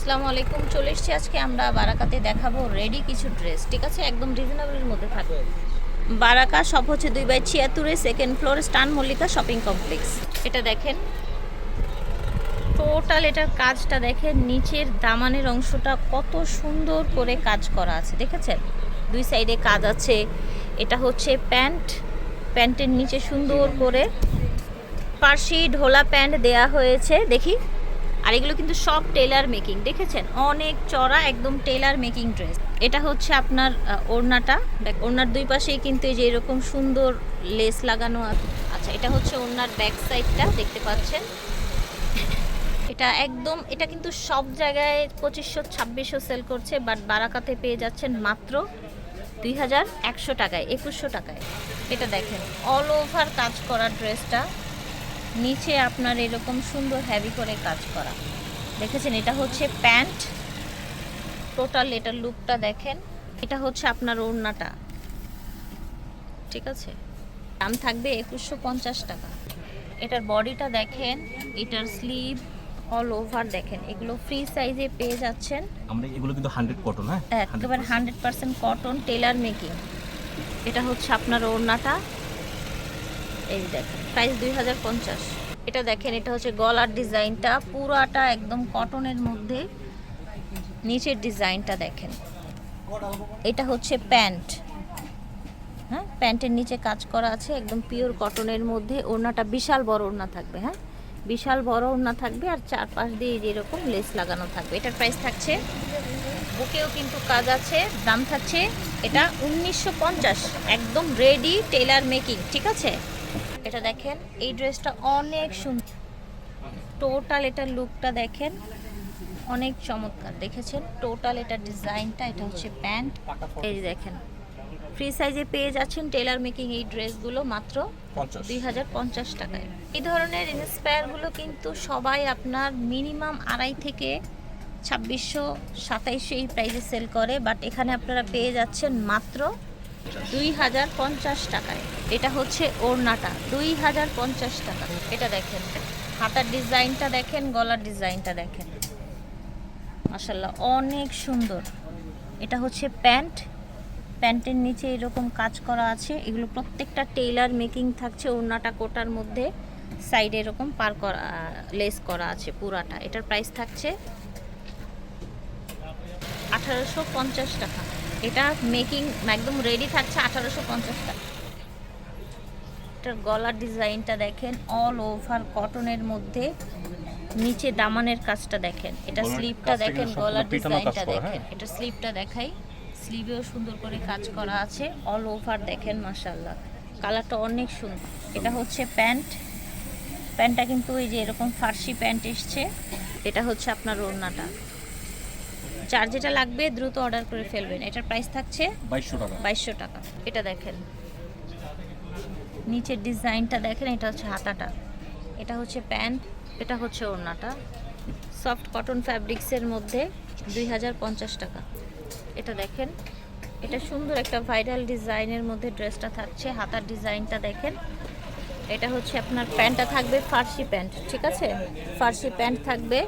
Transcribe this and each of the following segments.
আসসালামু আলাইকুম। চলে এসেছি আজকে আমরা বারাকাতে দেখাবো রেডি কিছু ড্রেস, ঠিক আছে, একদম রিজনেবলের মধ্যে থাকবে। বারাকা শপ হচ্ছে 2/76 সেকেন্ড ফ্লোর, স্টান মল্লিকা শপিং কমপ্লেক্স। এটা দেখেন, টোটাল এটার কাজটা দেখেন, নিচের দামানের অংশটা কত সুন্দর করে কাজ করা আছে, দেখেছেন? দুই সাইডে কাজ আছে। এটা হচ্ছে প্যান্ট, প্যান্টের নিচে সুন্দর করে পার্সি ঢোলা প্যান্ট দেয়া হয়েছে, দেখি। আর এগুলো কিন্তু সব টেলার মেকিং, দেখেছেন? অনেক চড়া, একদম টেলার মেকিং ড্রেস। এটা হচ্ছে আপনার ওড়নাটা, ওড়নার দুই পাশেই কিন্তু এই যে এরকম সুন্দর লেস লাগানো আছে। আচ্ছা, এটা হচ্ছে ওড়নার ব্যাক সাইডটা, দেখতে পাচ্ছেন। এটা একদম, এটা কিন্তু সব জায়গায় 2500-2600 সেল করছে, বাট বারাকাতে পেয়ে যাচ্ছেন মাত্র 2100 টাকায়, 2100 টাকায়। এটা দেখেন, অল ওভার কাজ করা ড্রেসটা, নিচে আপনার এরকম সুন্দর হেভি করে কাজ করা, দেখেছেন? এটা হচ্ছে প্যান্ট, টোটাল এটার লুকটা দেখেন। এটা হচ্ছে আপনার ওড়নাটা, ঠিক আছে? দাম থাকবে 2150 টাকা। এটার বডিটা দেখেন, এটার স্লিভ অল ওভার দেখেন, এগুলো ফ্রি সাইজে পেয়ে যাচ্ছেন। আমরা এগুলো কিন্তু 100 কটন, হ্যাঁ, একেবারে 100% কটন, টেলার মেকিং। এটা হচ্ছে আপনার ওড়নাটা, এই দেখেন, প্রাইস 2050। এটা দেখেন, এটা হচ্ছে গলার ডিজাইনটা, পুরাটা একদম কটনের মধ্যে, নিচের ডিজাইনটা দেখেন। এটা হচ্ছে প্যান্ট, হ্যাঁ, প্যান্টের নিচে কাজ করা আছে, একদম পিওর কটনের মধ্যে। ওড়নাটা বিশাল বড় ওড়না থাকবে, হ্যাঁ, বিশাল বড় ওড়না থাকবে, আর চারপাশ দিয়ে যেরকম লেস লাগানো থাকবে। এটার প্রাইস থাকছে, বুকেও কিন্তু কাজ আছে, দাম থাকছে এটা 1950, একদম রেডি টেলার মেকিং, ঠিক আছে? এটা দেখেন, এই ড্রেসটা অনেক সুন্দর, টোটাল এটার লুকটা দেখেন, অনেক চমৎকার, দেখেছেন? টোটাল এটার ডিজাইনটা, এটা হচ্ছে প্যান্ট, এই দেখেন, ফ্রি সাইজে পেয়ে যাচ্ছেন টেলার মেকিং এই ড্রেসগুলো মাত্র 2050 টাকায়। এই ধরনের ইন্সপায়ারগুলো কিন্তু সবাই আপনার মিনিমাম 2.5 থেকে 2600-2700 এই প্রাইসে সেল করে, বাট এখানে আপনারা পেয়ে যাচ্ছেন মাত্র 2050 টাকায়। এটা হচ্ছে ওড়নাটা, 2050 টাকা। এটা দেখেন, হাতার ডিজাইনটা দেখেন, গলার ডিজাইনটা দেখেন, মাশাআল্লাহ অনেক সুন্দর। এটা হচ্ছে প্যান্ট, প্যান্টের নিচে এরকম কাজ করা আছে, এগুলো প্রত্যেকটা টেইলার মেকিং থাকছে। ওড়নাটা কোটার মধ্যে সাইডে এরকম পার করা, লেস করা আছে পুরাটা। এটার প্রাইস থাকছে 1850 টাকা। এটা মেকিং একদম রেডি থাকছে 1850 টাকা। এটার গলার ডিজাইনটা দেখেন, অল ওভার কটনের মধ্যে, নিচে দামানের কাজটা দেখেন, এটা স্লিভটা দেখেন, গলার ডিজাইনটা দেখেন। এটা স্লিভটা দেখাই, স্লিভেও সুন্দর করে কাজ করা আছে, অল ওভার দেখেন, মাশাআল্লাহ কালারটা অনেক সুন্দর। এটা হচ্ছে প্যান্ট, প্যান্টটা কিন্তু এই যে এরকম ফার্সি প্যান্ট এসছে। এটা হচ্ছে আপনার ওড়নাটা। যার যেটা লাগবে দ্রুত অর্ডার করে ফেলবেন। এটার প্রাইস থাকছে 2200 টাকা। 2200 টাকা। এটা দেখেন, নিচের ডিজাইনটা দেখেন, এটা হচ্ছে হাতাটা, এটা হচ্ছে প্যান্ট, এটা হচ্ছে ওড়নাটা, সফট কটন ফ্যাব্রিক্সের মধ্যে 2050 টাকা। এটা দেখেন, এটা সুন্দর একটা ভাইরাল ডিজাইনের মধ্যে ড্রেসটা থাকছে, হাতার ডিজাইনটা দেখেন। এটা হচ্ছে আপনার প্যান্টটা থাকবে ফার্সি প্যান্ট, ঠিক আছে? ফার্সি প্যান্ট থাকবে,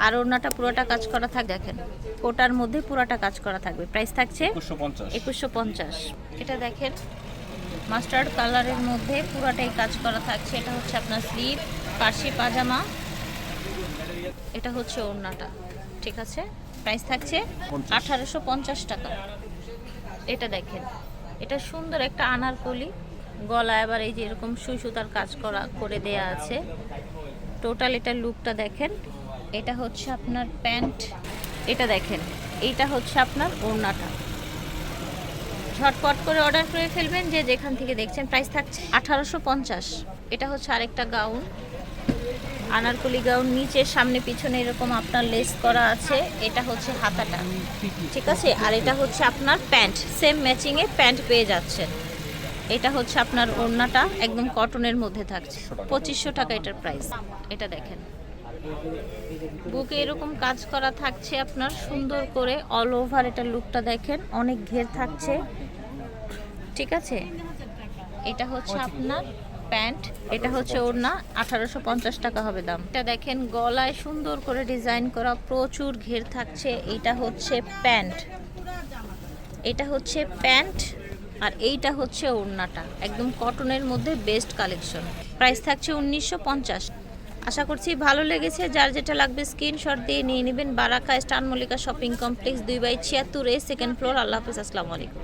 আর ওড়নাটা পুরোটা কাজ করা থাকবে, দেখেন কোটার মধ্যে পুরোটা কাজ করা থাকবে। প্রাইস থাকছে 2150। এটা দেখেন, মাস্টার্ড কালারের মধ্যে পুরোটাই কাজ করা থাকছে। এটা হচ্ছে আপনার স্লিভ, ফার্সি পাজামা, এটা হচ্ছে ওড়নাটা, ঠিক আছে? প্রাইস থাকছে 1850 টাকা। এটা দেখেন, এটা সুন্দর একটা আনারকলি, গলা আবার এই যে এরকম সুই সুতার কাজ করা করে দেয়া আছে। টোটাল এটার লুকটা দেখেন। এটা হচ্ছে আপনার প্যান্ট, এটা দেখেন, এইটা হচ্ছে আপনার ওড়নাটা। ঝটপট করে অর্ডার করে ফেলবেন যে যেখান থেকে দেখছেন। প্রাইস থাকছে 1850। এটা হচ্ছে আরেকটা গাউন, আনারকলি গাউন, নিচে সামনে পিছনে এরকম আপনার লেস করা আছে। এটা হচ্ছে হাতাটা, ঠিক আছে? আর এটা হচ্ছে আপনার প্যান্ট, সেম ম্যাচিংয়ে প্যান্ট পেয়ে যাচ্ছেন। এটা হচ্ছে আপনার ওড়নাটা, একদম কটনের মধ্যে থাকছে, 2500 টাকা এটার প্রাইস। এটা দেখেন, বুকে এরকম কাজ করা থাকছে আপনার সুন্দর করে, অল ওভার এটার লুকটা দেখেন, অনেক ঘের থাকছে, ঠিক আছে? এটা হচ্ছে আপনার প্যান্ট, এটা হচ্ছে ওড়না, 1850 টাকা হবে দাম। এটা দেখেন গলায় সুন্দর করে ডিজাইন করা, প্রচুর ঘের থাকছে। এটা হচ্ছে প্যান্ট, এটা হচ্ছে প্যান্ট, আর এইটা হচ্ছে ওড়নাটা, একদম কটনের মধ্যে বেস্ট কালেকশন। প্রাইস থাকছে 1950। আশা করছি ভালো লেগেছে। যার যেটা লাগবে স্ক্রিনশট দিয়ে নিয়ে নেবেন। বারাকা স্টান Mallika shopping complex 2/76A, second floor. আল্লাহ হাফিজ, আসসালামু আলাইকুম।